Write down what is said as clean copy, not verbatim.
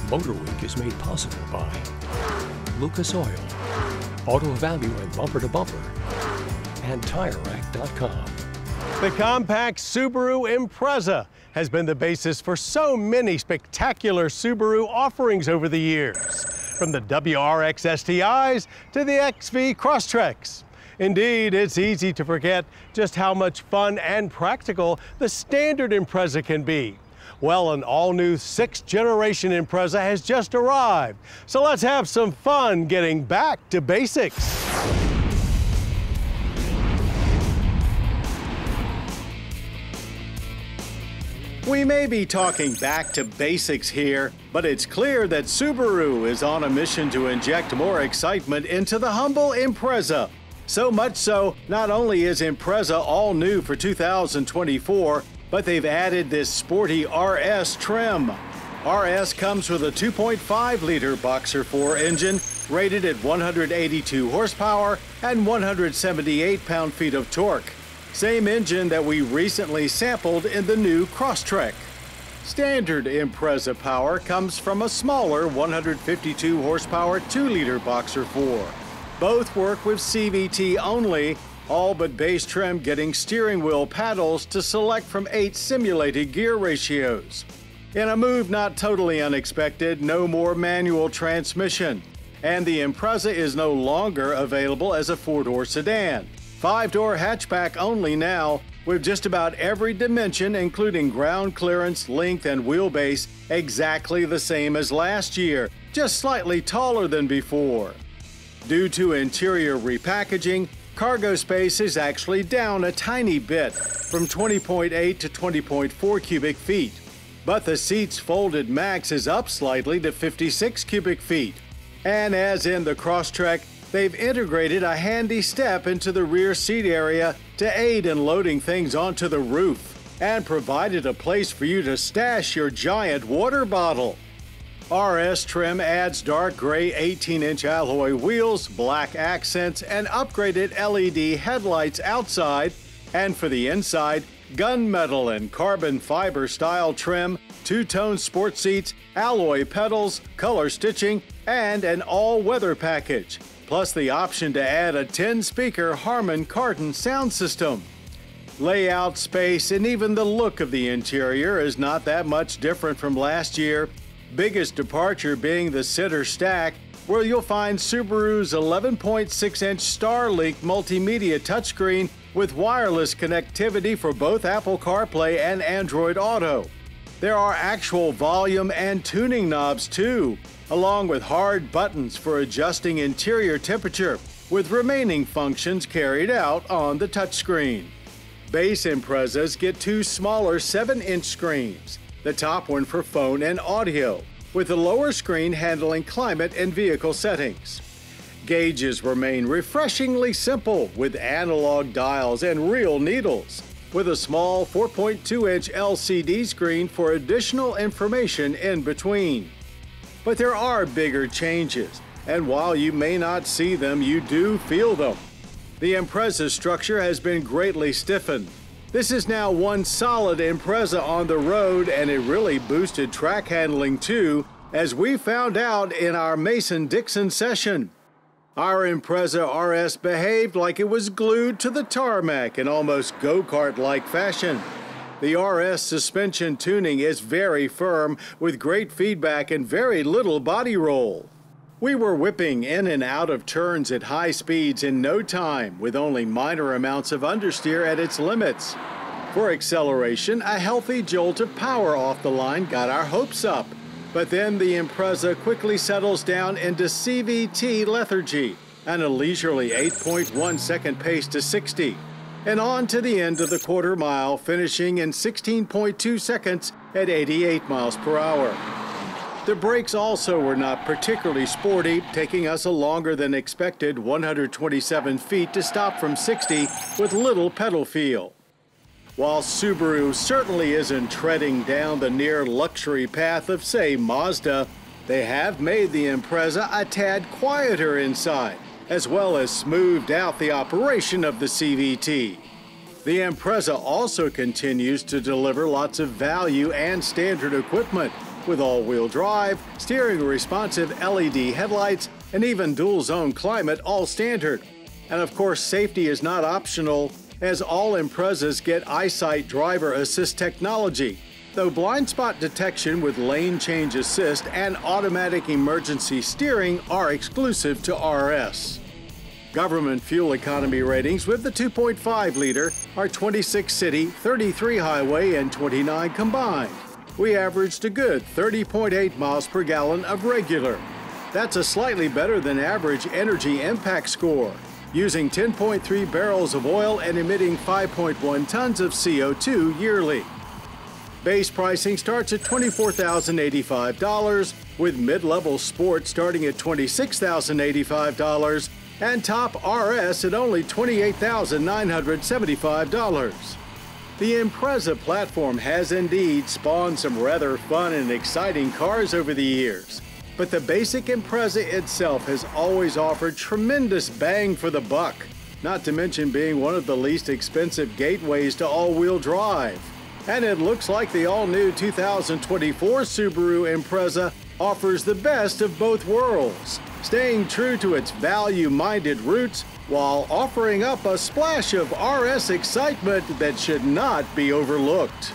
MotorWeek is made possible by Lucas Oil, Auto Value and Bumper to Bumper, and TireRack.com. The compact Subaru Impreza has been the basis for so many spectacular Subaru offerings over the years, from the WRX STIs to the XV Crosstreks. Indeed, it's easy to forget just how much fun and practical the standard Impreza can be. Well, an all-new 6th generation Impreza has just arrived, so let's have some fun getting back to basics. We may be talking back to basics here, but it's clear that Subaru is on a mission to inject more excitement into the humble Impreza. So much so, not only is Impreza all new for 2024, but they've added this sporty RS trim. RS comes with a 2.5-liter Boxer 4 engine, rated at 182 horsepower and 178 pound-feet of torque. Same engine that we recently sampled in the new Crosstrek. Standard Impreza power comes from a smaller 152 horsepower 2-liter Boxer 4. Both work with CVT only, all but base trim getting steering wheel paddles to select from 8 simulated gear ratios. In a move not totally unexpected, no more manual transmission. And the Impreza is no longer available as a 4-door sedan. 5-door hatchback only now, with just about every dimension including ground clearance, length, and wheelbase exactly the same as last year, just slightly taller than before. Due to interior repackaging, cargo space is actually down a tiny bit, from 20.8 to 20.4 cubic feet. But the seat's folded max is up slightly to 56 cubic feet. And as in the Crosstrek, they've integrated a handy step into the rear seat area to aid in loading things onto the roof, and provided a place for you to stash your giant water bottle. RS trim adds dark gray 18-inch alloy wheels, black accents, and upgraded LED headlights outside, and for the inside, gunmetal and carbon fiber style trim, 2-tone sport seats, alloy pedals, color stitching, and an all-weather package, plus the option to add a 10-speaker Harman Kardon sound system. Layout, space, and even the look of the interior is not that much different from last year. Biggest departure being the center stack, where you'll find Subaru's 11.6-inch Starlink multimedia touchscreen with wireless connectivity for both Apple CarPlay and Android Auto. There are actual volume and tuning knobs too, along with hard buttons for adjusting interior temperature, with remaining functions carried out on the touchscreen. Base Imprezas get 2 smaller 7-inch screens, the top one for phone and audio, with the lower screen handling climate and vehicle settings. Gauges remain refreshingly simple with analog dials and real needles, with a small 4.2-inch LCD screen for additional information in between. But there are bigger changes, and while you may not see them, you do feel them. The Impreza structure has been greatly stiffened. This is now one solid Impreza on the road, and it really boosted track handling too, as we found out in our Mason-Dixon session. Our Impreza RS behaved like it was glued to the tarmac in almost go-kart-like fashion. The RS suspension tuning is very firm, with great feedback and very little body roll. We were whipping in and out of turns at high speeds in no time, with only minor amounts of understeer at its limits. For acceleration, a healthy jolt of power off the line got our hopes up, but then the Impreza quickly settles down into CVT lethargy and a leisurely 8.1 second pace to 60, and on to the end of the quarter mile, finishing in 16.2 seconds at 88 miles per hour. The brakes also were not particularly sporty, taking us a longer than expected 127 feet to stop from 60 with little pedal feel. While Subaru certainly isn't treading down the near luxury path of, say, Mazda, they have made the Impreza a tad quieter inside, as well as smoothed out the operation of the CVT. The Impreza also continues to deliver lots of value and standard equipment, with all-wheel drive, steering responsive LED headlights, and even dual-zone climate all standard. And of course, safety is not optional, as all Imprezas get eyesight driver assist technology, though blind spot detection with lane change assist and automatic emergency steering are exclusive to RS. Government fuel economy ratings with the 2.5-liter are 26 city, 33 highway, and 29 combined. We averaged a good 30.8 miles per gallon of regular. That's a slightly better than average energy impact score, using 10.3 barrels of oil and emitting 5.1 tons of CO2 yearly. Base pricing starts at $24,085, with mid-level Sport starting at $26,085, and top RS at only $28,975. The Impreza platform has indeed spawned some rather fun and exciting cars over the years, but the basic Impreza itself has always offered tremendous bang for the buck, not to mention being one of the least expensive gateways to all-wheel drive. And it looks like the all-new 2024 Subaru Impreza offers the best of both worlds, staying true to its value-minded roots while offering up a splash of RS excitement that should not be overlooked.